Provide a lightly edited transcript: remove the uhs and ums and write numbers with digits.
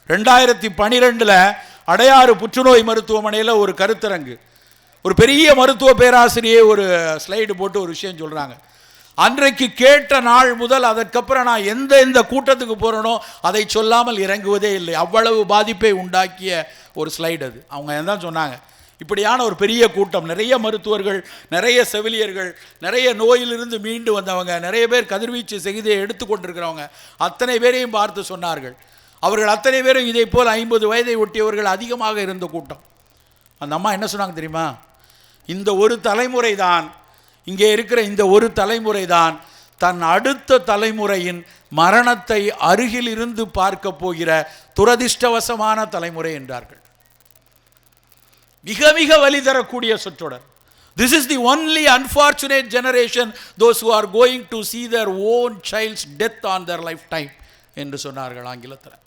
2012 அடையாறு புற்றுநோய் மருத்துவமனையில் ஒரு கருத்தரங்கு, ஒரு பெரிய மருத்துவ பேராசிரியை ஒரு ஸ்லைடு போட்டு ஒரு விஷயம் சொல்கிறாங்க. அன்றைக்கு கேட்ட நாள் முதல் அதற்கப்புறம் நான் எந்த கூட்டத்துக்கு போகிறேனோ அதை சொல்லாமல் இறங்குவதே இல்லை. அவ்வளவு பாதிப்பை உண்டாக்கிய ஒரு ஸ்லைடு அது. அவங்க என்ன சொன்னாங்க, இப்படியான ஒரு பெரிய கூட்டம், நிறைய மருத்துவர்கள், நிறைய செவிலியர்கள், நிறைய நோயிலிருந்து மீண்டு வந்தவங்க, நிறைய பேர் கதிர்வீச்சு சிகிச்சையை எடுத்துக்கொண்டிருக்கிறவங்க, அத்தனை பேரையும் பார்த்து சொன்னார்கள். அவர்கள் அத்தனை பேரும் இதை போல் 50 வயதை ஒட்டியவர்கள் அதிகமாக இருந்த கூட்டம். அந்த அம்மா என்ன சொன்னாங்க தெரியுமா? இந்த ஒரு தலைமுறை தான், இங்கே இருக்கிற இந்த ஒரு தலைமுறை தான் தன் அடுத்த தலைமுறையின் மரணத்தை அருகில் இருந்து பார்க்க போகிற துரதிர்ஷ்டவசமான தலைமுறை என்றார்கள். மிக மிக வலி தரக்கூடிய சொற்றொடர். This is the only unfortunate generation, those who are going to see their own child's death on their lifetime என்று சொன்னார்கள் ஆங்கிலத்தில்.